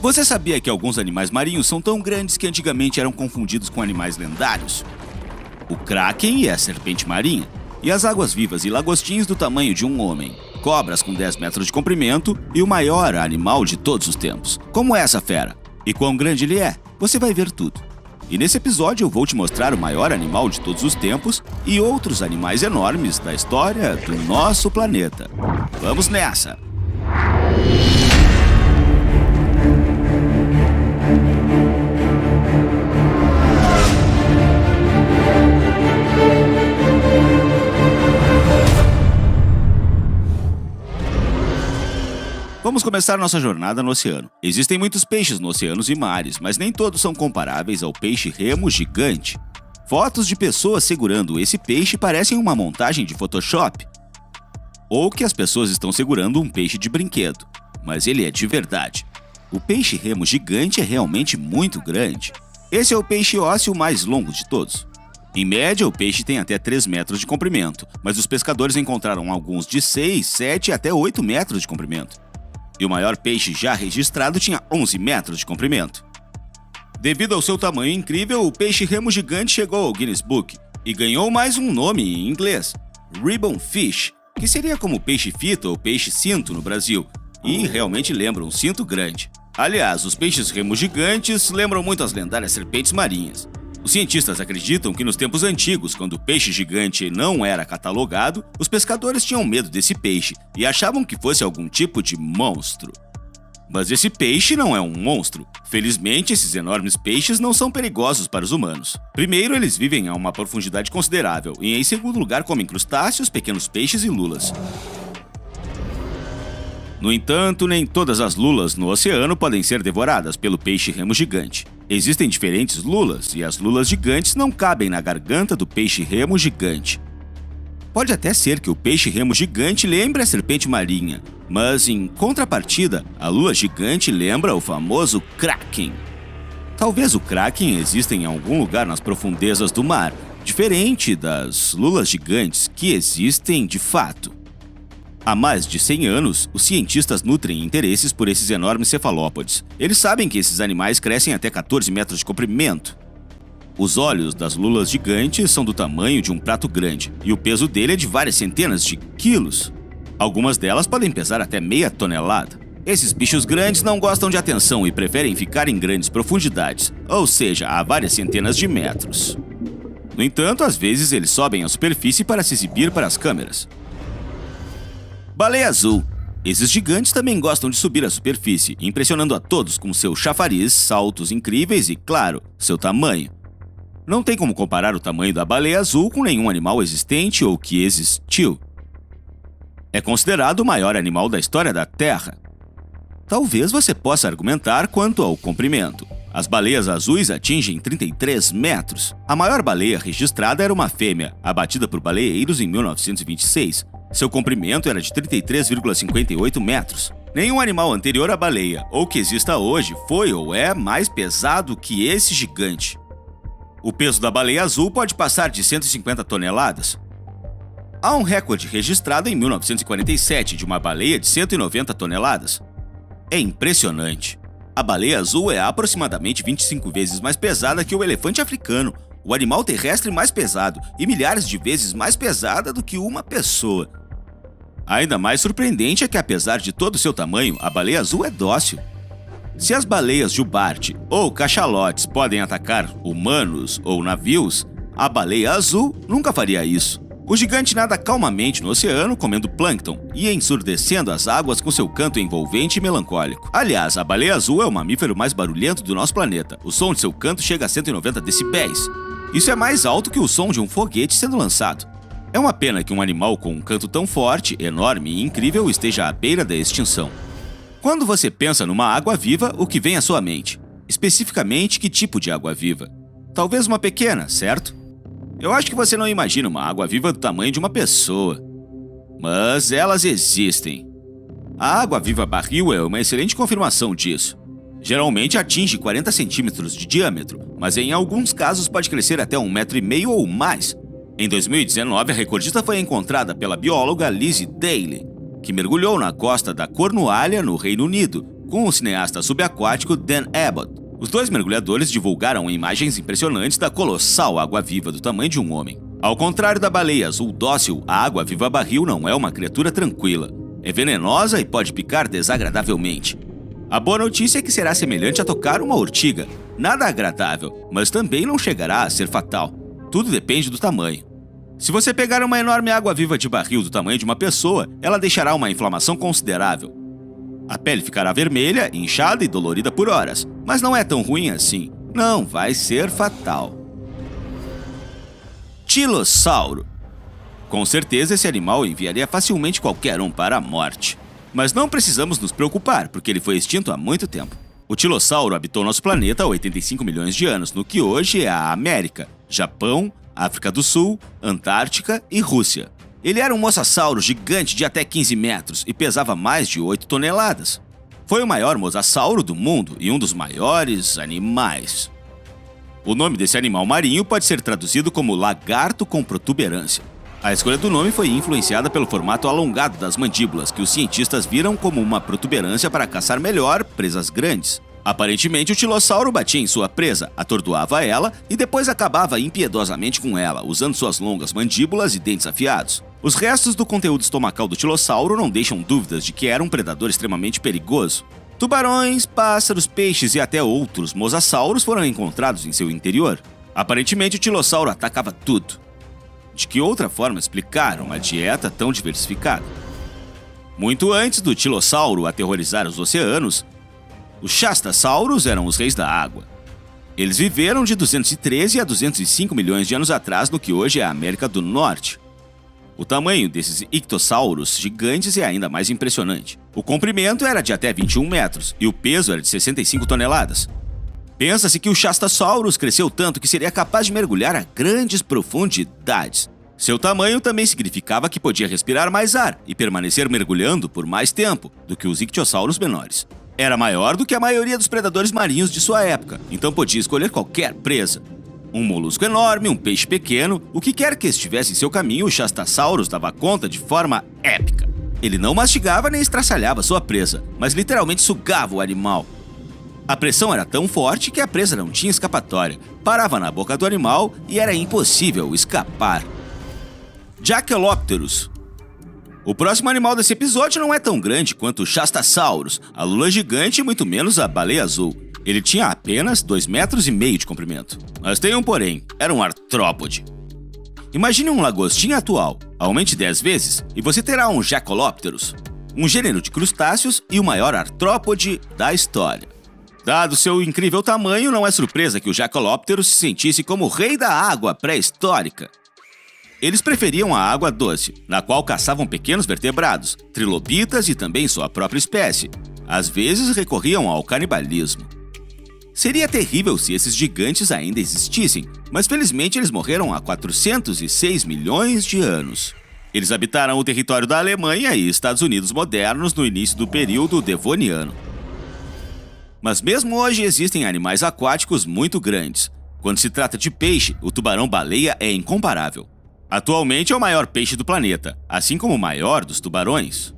Você sabia que alguns animais marinhos são tão grandes que antigamente eram confundidos com animais lendários? O kraken é a serpente marinha, e as águas-vivas e lagostins do tamanho de um homem, cobras com 10 metros de comprimento e o maior animal de todos os tempos. Como é essa fera? E quão grande ele é? Você vai ver tudo. E nesse episódio eu vou te mostrar o maior animal de todos os tempos e outros animais enormes da história do nosso planeta. Vamos nessa! Vamos começar nossa jornada no oceano. Existem muitos peixes nos oceanos e mares, mas nem todos são comparáveis ao peixe-remo gigante. Fotos de pessoas segurando esse peixe parecem uma montagem de Photoshop. Ou que as pessoas estão segurando um peixe de brinquedo. Mas ele é de verdade. O peixe-remo gigante é realmente muito grande. Esse é o peixe ósseo mais longo de todos. Em média, o peixe tem até 3 metros de comprimento, mas os pescadores encontraram alguns de 6, 7 até 8 metros de comprimento. E o maior peixe já registrado tinha 11 metros de comprimento. Devido ao seu tamanho incrível, o peixe-remo gigante chegou ao Guinness Book e ganhou mais um nome em inglês, Ribbon Fish, que seria como peixe-fita ou peixe-cinto no Brasil, e realmente lembra um cinto grande. Aliás, os peixes-remo gigantes lembram muito as lendárias serpentes marinhas. Os cientistas acreditam que nos tempos antigos, quando o peixe gigante não era catalogado, os pescadores tinham medo desse peixe e achavam que fosse algum tipo de monstro. Mas esse peixe não é um monstro. Felizmente, esses enormes peixes não são perigosos para os humanos. Primeiro, eles vivem a uma profundidade considerável e, em segundo lugar, comem crustáceos, pequenos peixes e lulas. No entanto, nem todas as lulas no oceano podem ser devoradas pelo peixe-remo gigante. Existem diferentes lulas, e as lulas gigantes não cabem na garganta do peixe-remo gigante. Pode até ser que o peixe-remo gigante lembre a serpente marinha, mas, em contrapartida, a lula gigante lembra o famoso kraken. Talvez o kraken exista em algum lugar nas profundezas do mar, diferente das lulas gigantes que existem de fato. Há mais de 100 anos, os cientistas nutrem interesses por esses enormes cefalópodes. Eles sabem que esses animais crescem até 14 metros de comprimento. Os olhos das lulas gigantes são do tamanho de um prato grande, e o peso dele é de várias centenas de quilos. Algumas delas podem pesar até meia tonelada. Esses bichos grandes não gostam de atenção e preferem ficar em grandes profundidades, ou seja, a várias centenas de metros. No entanto, às vezes eles sobem à superfície para se exibir para as câmeras. Baleia azul. Esses gigantes também gostam de subir à superfície, impressionando a todos com seu chafariz, saltos incríveis e, claro, seu tamanho. Não tem como comparar o tamanho da baleia azul com nenhum animal existente ou que existiu. É considerado o maior animal da história da Terra. Talvez você possa argumentar quanto ao comprimento. As baleias azuis atingem 33 metros. A maior baleia registrada era uma fêmea, abatida por baleeiros em 1926. Seu comprimento era de 33,58 metros. Nenhum animal anterior à baleia, ou que exista hoje, foi ou é mais pesado que esse gigante. O peso da baleia azul pode passar de 150 toneladas. Há um recorde registrado em 1947 de uma baleia de 190 toneladas. É impressionante. A baleia azul é aproximadamente 25 vezes mais pesada que o elefante africano, o animal terrestre mais pesado, e milhares de vezes mais pesada do que uma pessoa. Ainda mais surpreendente é que, apesar de todo o seu tamanho, a baleia azul é dócil. Se as baleias jubarte ou cachalotes podem atacar humanos ou navios, a baleia azul nunca faria isso. O gigante nada calmamente no oceano, comendo plâncton e ensurdecendo as águas com seu canto envolvente e melancólico. Aliás, a baleia azul é o mamífero mais barulhento do nosso planeta. O som de seu canto chega a 190 decibéis. Isso é mais alto que o som de um foguete sendo lançado. É uma pena que um animal com um canto tão forte, enorme e incrível esteja à beira da extinção. Quando você pensa numa água-viva, o que vem à sua mente? Especificamente, que tipo de água-viva? Talvez uma pequena, certo? Eu acho que você não imagina uma água-viva do tamanho de uma pessoa. Mas elas existem. A água-viva barril é uma excelente confirmação disso. Geralmente atinge 40 centímetros de diâmetro, mas em alguns casos pode crescer até 1,5 metro ou mais. Em 2019, a recordista foi encontrada pela bióloga Lizzie Daly, que mergulhou na costa da Cornualha, no Reino Unido, com o cineasta subaquático Dan Abbott. Os dois mergulhadores divulgaram imagens impressionantes da colossal água-viva do tamanho de um homem. Ao contrário da baleia azul dócil, a água-viva barril não é uma criatura tranquila. É venenosa e pode picar desagradavelmente. A boa notícia é que será semelhante a tocar uma urtiga. Nada agradável, mas também não chegará a ser fatal. Tudo depende do tamanho. Se você pegar uma enorme água-viva de barril do tamanho de uma pessoa, ela deixará uma inflamação considerável. A pele ficará vermelha, inchada e dolorida por horas, mas não é tão ruim assim. Não vai ser fatal. Tilossauro. Com certeza esse animal enviaria facilmente qualquer um para a morte. Mas não precisamos nos preocupar, porque ele foi extinto há muito tempo. O Tilossauro habitou nosso planeta há 85 milhões de anos, no que hoje é a América, Japão, África do Sul, Antártica e Rússia. Ele era um mosassauro gigante de até 15 metros e pesava mais de 8 toneladas. Foi o maior mosassauro do mundo e um dos maiores animais. O nome desse animal marinho pode ser traduzido como lagarto com protuberância. A escolha do nome foi influenciada pelo formato alongado das mandíbulas, que os cientistas viram como uma protuberância para caçar melhor presas grandes. Aparentemente, o tilossauro batia em sua presa, atordoava ela e depois acabava impiedosamente com ela, usando suas longas mandíbulas e dentes afiados. Os restos do conteúdo estomacal do tilossauro não deixam dúvidas de que era um predador extremamente perigoso. Tubarões, pássaros, peixes e até outros mosassauros foram encontrados em seu interior. Aparentemente, o tilossauro atacava tudo. De que outra forma explicar uma dieta tão diversificada? Muito antes do tilossauro aterrorizar os oceanos, os Shastasaurus eram os reis da água. Eles viveram de 213 a 205 milhões de anos atrás no que hoje é a América do Norte. O tamanho desses ictossauros gigantes é ainda mais impressionante. O comprimento era de até 21 metros e o peso era de 65 toneladas. Pensa-se que o Shastasaurus cresceu tanto que seria capaz de mergulhar a grandes profundidades. Seu tamanho também significava que podia respirar mais ar e permanecer mergulhando por mais tempo do que os ictiossauros menores. Era maior do que a maioria dos predadores marinhos de sua época, então podia escolher qualquer presa. Um molusco enorme, um peixe pequeno, o que quer que estivesse em seu caminho, o Shastasaurus dava conta de forma épica. Ele não mastigava nem estraçalhava sua presa, mas literalmente sugava o animal. A pressão era tão forte que a presa não tinha escapatória, parava na boca do animal e era impossível escapar. Jacalopterus. O próximo animal desse episódio não é tão grande quanto o Shastasaurus, a lula gigante e muito menos a baleia azul. Ele tinha apenas 2,5 metros de comprimento. Mas tem um porém, era um artrópode. Imagine um lagostim atual, aumente 10 vezes e você terá um Jacalopterus, um gênero de crustáceos e o maior artrópode da história. Dado seu incrível tamanho, não é surpresa que o Jacalopterus se sentisse como o rei da água pré-histórica. Eles preferiam a água doce, na qual caçavam pequenos vertebrados, trilobitas e também sua própria espécie. Às vezes recorriam ao canibalismo. Seria terrível se esses gigantes ainda existissem, mas felizmente eles morreram há 406 milhões de anos. Eles habitaram o território da Alemanha e Estados Unidos modernos no início do período Devoniano. Mas mesmo hoje existem animais aquáticos muito grandes. Quando se trata de peixe, o tubarão-baleia é incomparável. Atualmente é o maior peixe do planeta, assim como o maior dos tubarões.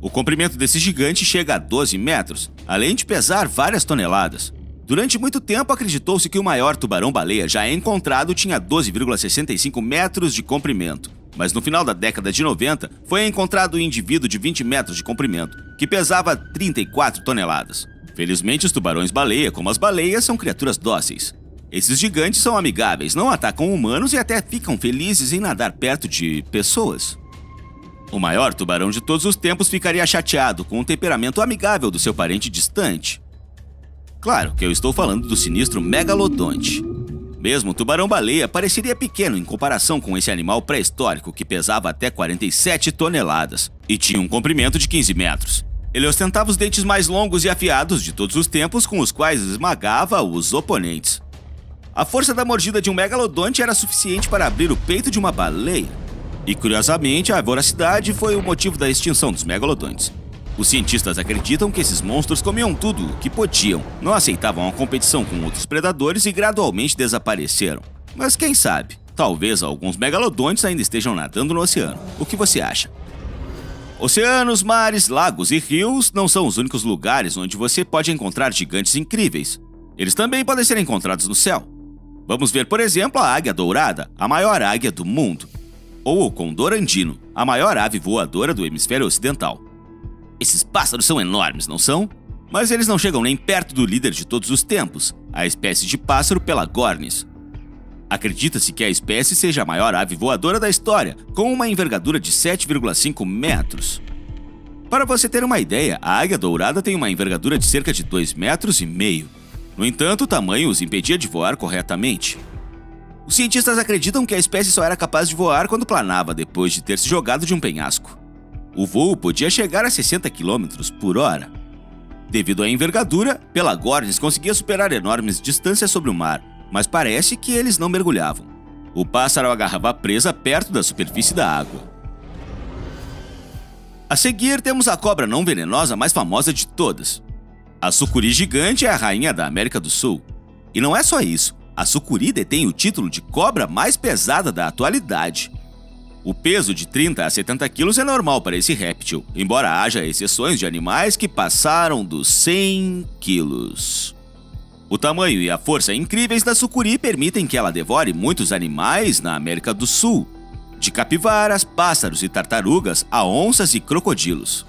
O comprimento desse gigante chega a 12 metros, além de pesar várias toneladas. Durante muito tempo acreditou-se que o maior tubarão-baleia já encontrado tinha 12,65 metros de comprimento, mas no final da década de 90 foi encontrado um indivíduo de 20 metros de comprimento, que pesava 34 toneladas. Felizmente os tubarões-baleia, como as baleias, são criaturas dóceis. Esses gigantes são amigáveis, não atacam humanos e até ficam felizes em nadar perto de pessoas. O maior tubarão de todos os tempos ficaria chateado com o temperamento amigável do seu parente distante. Claro que eu estou falando do sinistro megalodonte. Mesmo o tubarão-baleia pareceria pequeno em comparação com esse animal pré-histórico que pesava até 47 toneladas e tinha um comprimento de 15 metros. Ele ostentava os dentes mais longos e afiados de todos os tempos com os quais esmagava os oponentes. A força da mordida de um megalodonte era suficiente para abrir o peito de uma baleia. E, curiosamente, a voracidade foi o motivo da extinção dos megalodontes. Os cientistas acreditam que esses monstros comiam tudo o que podiam, não aceitavam a competição com outros predadores e gradualmente desapareceram. Mas quem sabe, talvez alguns megalodontes ainda estejam nadando no oceano. O que você acha? Oceanos, mares, lagos e rios não são os únicos lugares onde você pode encontrar gigantes incríveis. Eles também podem ser encontrados no céu. Vamos ver, por exemplo, a águia dourada, a maior águia do mundo. Ou o condor andino, a maior ave voadora do hemisfério ocidental. Esses pássaros são enormes, não são? Mas eles não chegam nem perto do líder de todos os tempos, a espécie de pássaro Pelagornis. Acredita-se que a espécie seja a maior ave voadora da história, com uma envergadura de 7,5 metros. Para você ter uma ideia, a águia dourada tem uma envergadura de cerca de 2,5 metros. No entanto, o tamanho os impedia de voar corretamente. Os cientistas acreditam que a espécie só era capaz de voar quando planava depois de ter se jogado de um penhasco. O voo podia chegar a 60 km por hora. Devido à envergadura, Pelagornis conseguia superar enormes distâncias sobre o mar, mas parece que eles não mergulhavam. O pássaro agarrava a presa perto da superfície da água. A seguir, temos a cobra não venenosa mais famosa de todas. A sucuri gigante é a rainha da América do Sul. E não é só isso, a sucuri detém o título de cobra mais pesada da atualidade. O peso de 30 a 70 quilos é normal para esse réptil, embora haja exceções de animais que passaram dos 100 quilos. O tamanho e a força incríveis da sucuri permitem que ela devore muitos animais na América do Sul, de capivaras, pássaros e tartarugas a onças e crocodilos.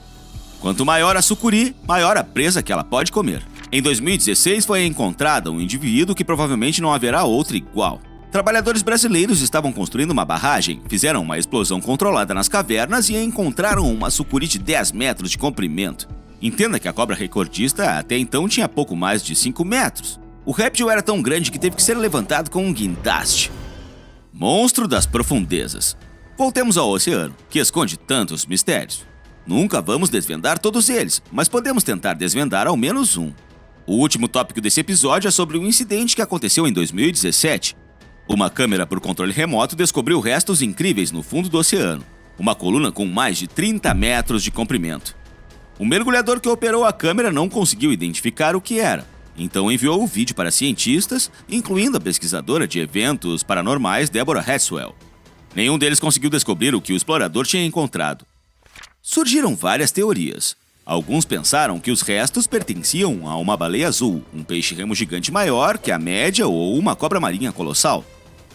Quanto maior a sucuri, maior a presa que ela pode comer. Em 2016 foi encontrado um indivíduo que provavelmente não haverá outro igual. Trabalhadores brasileiros estavam construindo uma barragem, fizeram uma explosão controlada nas cavernas e encontraram uma sucuri de 10 metros de comprimento. Entenda que a cobra recordista até então tinha pouco mais de 5 metros. O réptil era tão grande que teve que ser levantado com um guindaste. Monstro das profundezas. Voltemos ao oceano, que esconde tantos mistérios. Nunca vamos desvendar todos eles, mas podemos tentar desvendar ao menos um. O último tópico desse episódio é sobre um incidente que aconteceu em 2017. Uma câmera por controle remoto descobriu restos incríveis no fundo do oceano. Uma coluna com mais de 30 metros de comprimento. O mergulhador que operou a câmera não conseguiu identificar o que era, então enviou o vídeo para cientistas, incluindo a pesquisadora de eventos paranormais Deborah Hatswell. Nenhum deles conseguiu descobrir o que o explorador tinha encontrado. Surgiram várias teorias. Alguns pensaram que os restos pertenciam a uma baleia azul, um peixe-remo gigante maior que a média ou uma cobra marinha colossal.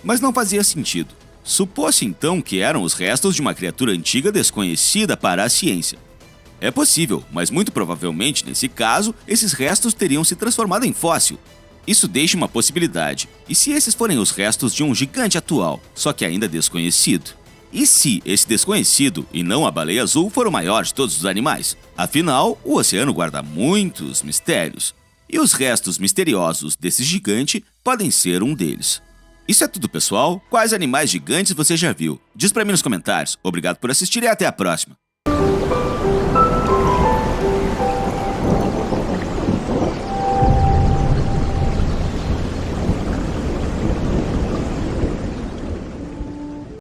Mas não fazia sentido. Supôs-se então que eram os restos de uma criatura antiga desconhecida para a ciência. É possível, mas muito provavelmente, nesse caso, esses restos teriam se transformado em fóssil. Isso deixa uma possibilidade. E se esses forem os restos de um gigante atual, só que ainda desconhecido? E se esse desconhecido, e não a baleia azul, for o maior de todos os animais? Afinal, o oceano guarda muitos mistérios. E os restos misteriosos desse gigante podem ser um deles. Isso é tudo, pessoal. Quais animais gigantes você já viu? Diz pra mim nos comentários. Obrigado por assistir e até a próxima.